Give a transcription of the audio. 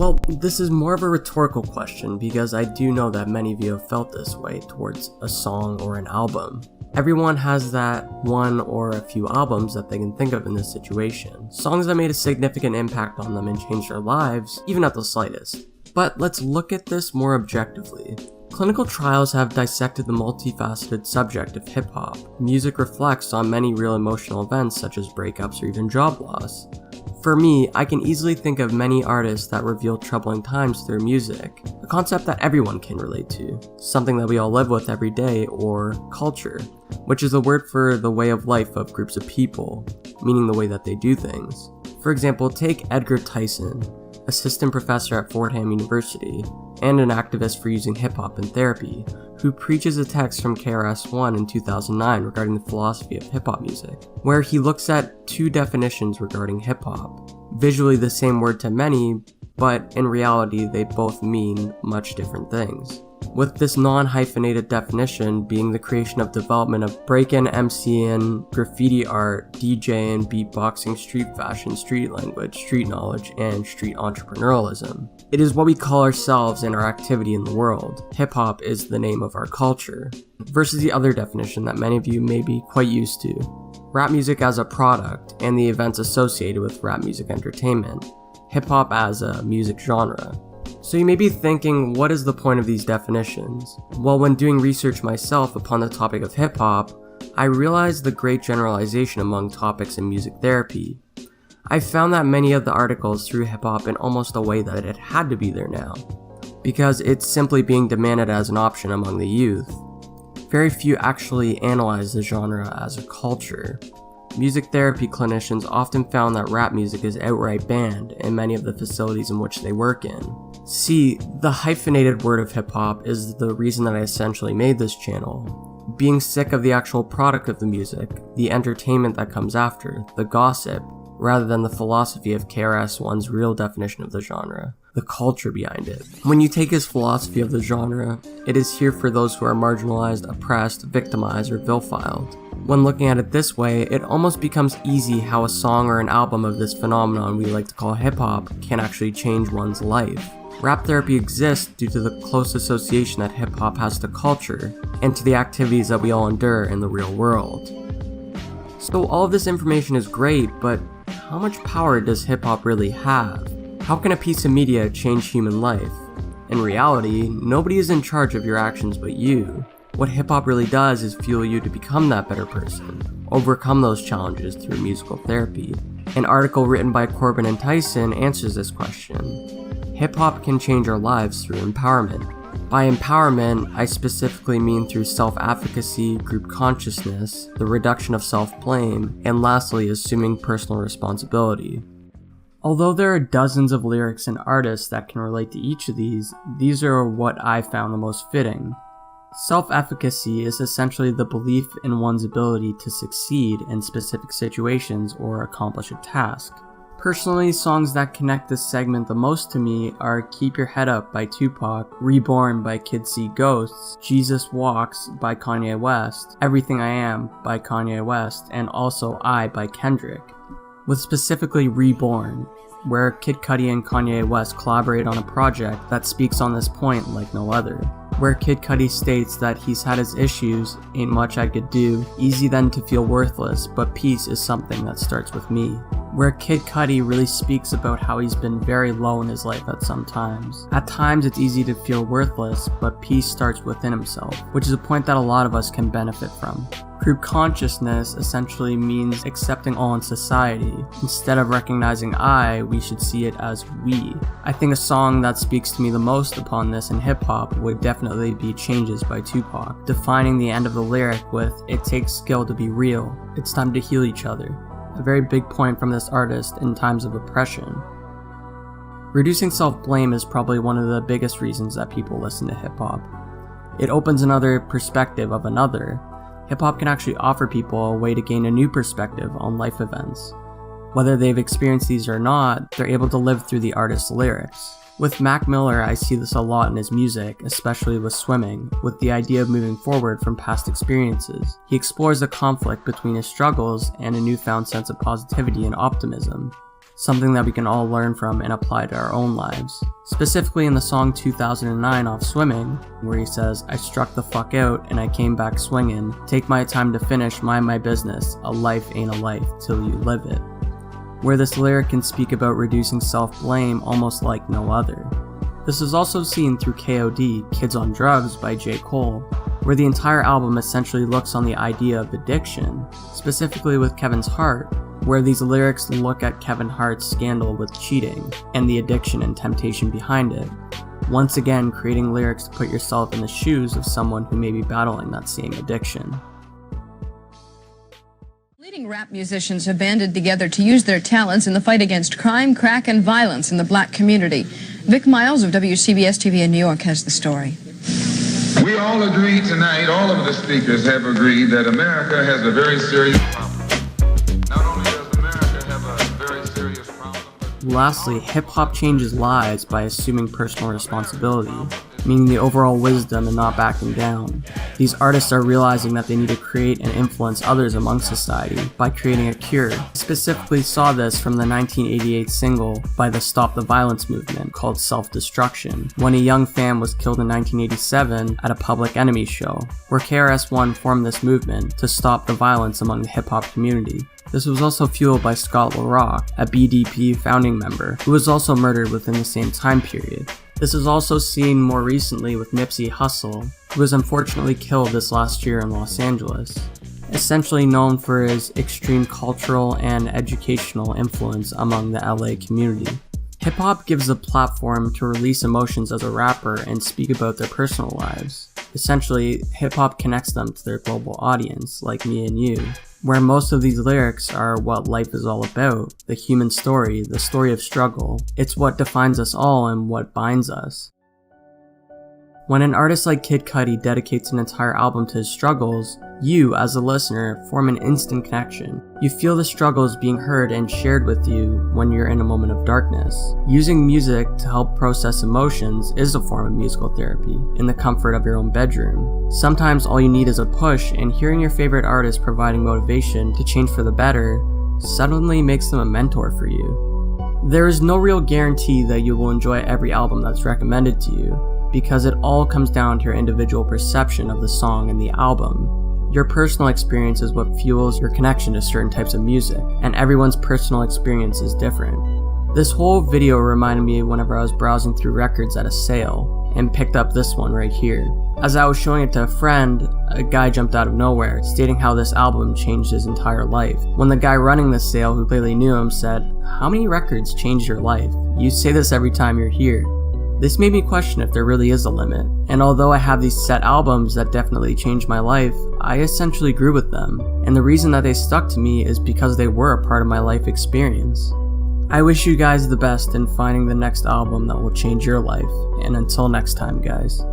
Well, this is more of a rhetorical question because I do know that many of you have felt this way towards a song or an album. Everyone has that one or a few albums that they can think of in this situation. Songs that made a significant impact on them and changed their lives, even at the slightest. But let's look at this more objectively. Clinical trials have dissected the multifaceted subject of hip-hop. Music reflects on many real emotional events such as breakups or even job loss. For me, I can easily think of many artists that reveal troubling times through music, a concept that everyone can relate to, something that we all live with every day, or culture, which is a word for the way of life of groups of people, meaning the way that they do things. For example, take Edgar Tyson, assistant professor at Fordham University, and an activist for using hip-hop in therapy, who preaches a text from krs-one in 2009 regarding the philosophy of hip-hop music, where he looks at two definitions regarding hip-hop. Visually the same word to many, but in reality they both mean much different things. With this non-hyphenated definition being the creation of development of break-in, MCing, graffiti art, DJing, beatboxing, street fashion, street language, street knowledge, and street entrepreneurialism. It is what we call ourselves and our activity in the world. Hip-hop is the name of our culture. Versus the other definition that many of you may be quite used to. Rap music as a product and the events associated with rap music entertainment. Hip-hop as a music genre. So you may be thinking, what is the point of these definitions? Well, when doing research myself upon the topic of hip-hop, I realized the great generalization among topics in music therapy. I found that many of the articles threw hip-hop in almost a way that it had to be there now, because it's simply being demanded as an option among the youth. Very few actually analyze the genre as a culture. Music therapy clinicians often found that rap music is outright banned in many of the facilities in which they work in. See, the hyphenated word of hip-hop is the reason that I essentially made this channel. Being sick of the actual product of the music, the entertainment that comes after, the gossip, rather than the philosophy of krs-one's real definition of the genre, the culture behind it. When you take his philosophy of the genre, it is here for those who are marginalized, oppressed, victimized, or vilified. When looking at it this way, it almost becomes easy how a song or an album of this phenomenon we like to call hip-hop can actually change one's life. Rap therapy exists due to the close association that hip-hop has to culture, and to the activities that we all endure in the real world. So all of this information is great, but how much power does hip-hop really have? How can a piece of media change human life? In reality, nobody is in charge of your actions but you. What hip-hop really does is fuel you to become that better person, overcome those challenges through musical therapy. An article written by Corbin and Tyson answers this question. Hip-hop can change our lives through empowerment. By empowerment, I specifically mean through self-efficacy, group consciousness, the reduction of self-blame, and lastly, assuming personal responsibility. Although there are dozens of lyrics and artists that can relate to each of these are what I found the most fitting. Self-efficacy is essentially the belief in one's ability to succeed in specific situations or accomplish a task. Personally, songs that connect this segment the most to me are Keep Your Head Up by Tupac, Reborn by Kids See Ghosts, Jesus Walks by Kanye West, Everything I Am by Kanye West, and also I by Kendrick. With specifically Reborn, where Kid Cudi and Kanye West collaborate on a project that speaks on this point like no other. Where Kid Cudi states that he's had his issues, ain't much I could do, easy then to feel worthless, but peace is something that starts with me. Where Kid Cudi really speaks about how he's been very low in his life at some times. At times it's easy to feel worthless, but peace starts within himself, which is a point that a lot of us can benefit from. Group consciousness essentially means accepting all in society. Instead of recognizing I, we should see it as we. I think a song that speaks to me the most upon this in hip-hop would definitely be Changes by Tupac, defining the end of the lyric with, it takes skill to be real, it's time to heal each other. A very big point from this artist in times of oppression. Reducing self-blame is probably one of the biggest reasons that people listen to hip-hop. It opens another perspective of another. Hip-hop can actually offer people a way to gain a new perspective on life events. Whether they've experienced these or not, they're able to live through the artist's lyrics. With Mac Miller, I see this a lot in his music, especially with Swimming, with the idea of moving forward from past experiences. He explores the conflict between his struggles and a newfound sense of positivity and optimism. something that we can all learn from and apply to our own lives. Specifically in the song 2009 off Swimming, where he says, "I struck the fuck out and I came back swinging, take my time to finish, mind my business, a life ain't a life till you live it," where this lyric can speak about reducing self-blame almost like no other. This is also seen through KOD, Kids on Drugs by J. Cole, where the entire album essentially looks on the idea of addiction, specifically with Kevin's Heart, where these lyrics look at Kevin Hart's scandal with cheating and the addiction and temptation behind it, once again creating lyrics to put yourself in the shoes of someone who may be battling that same addiction. Leading rap musicians have banded together to use their talents in the fight against crime, crack, and violence in the black community. Vic Miles of WCBS TV in New York has the story. We all agree tonight, all of the speakers have agreed that America has a very serious problem. Not only does America have a very serious problem, Lastly, hip-hop changes lives by assuming personal responsibility, meaning the overall wisdom and not backing down. These artists are realizing that they need to create and influence others among society by creating a cure. I specifically saw this from the 1988 single by the Stop the Violence movement called Self-Destruction, when a young fan was killed in 1987 at a Public Enemy show, where krs-one formed this movement to stop the violence among the hip-hop community. This was also fueled by Scott LaRock, a BDP founding member, who was also murdered within the same time period. This is also seen more recently with Nipsey Hussle, who was unfortunately killed this last year in Los Angeles. Essentially known for his extreme cultural and educational influence among the LA community. Hip-hop gives a platform to release emotions as a rapper and speak about their personal lives. Essentially, hip-hop connects them to their global audience, like me and you, where most of these lyrics are what life is all about, the human story, the story of struggle. It's what defines us all and what binds us. When an artist like Kid Cudi dedicates an entire album to his struggles, you, as a listener, form an instant connection. You feel the struggles being heard and shared with you when you're in a moment of darkness. Using music to help process emotions is a form of musical therapy, in the comfort of your own bedroom. Sometimes all you need is a push, and hearing your favorite artist providing motivation to change for the better suddenly makes them a mentor for you. There is no real guarantee that you will enjoy every album that's recommended to you, because it all comes down to your individual perception of the song and the album. Your personal experience is what fuels your connection to certain types of music, and everyone's personal experience is different. This whole video reminded me whenever I was browsing through records at a sale, and picked up this one right here. As I was showing it to a friend, a guy jumped out of nowhere, stating how this album changed his entire life. When the guy running the sale, who clearly knew him, said, "How many records changed your life? You say this every time you're here." This made me question if there really is a limit, and although I have these set albums that definitely changed my life, I essentially grew with them, and the reason that they stuck to me is because they were a part of my life experience. I wish you guys the best in finding the next album that will change your life, and until next time guys.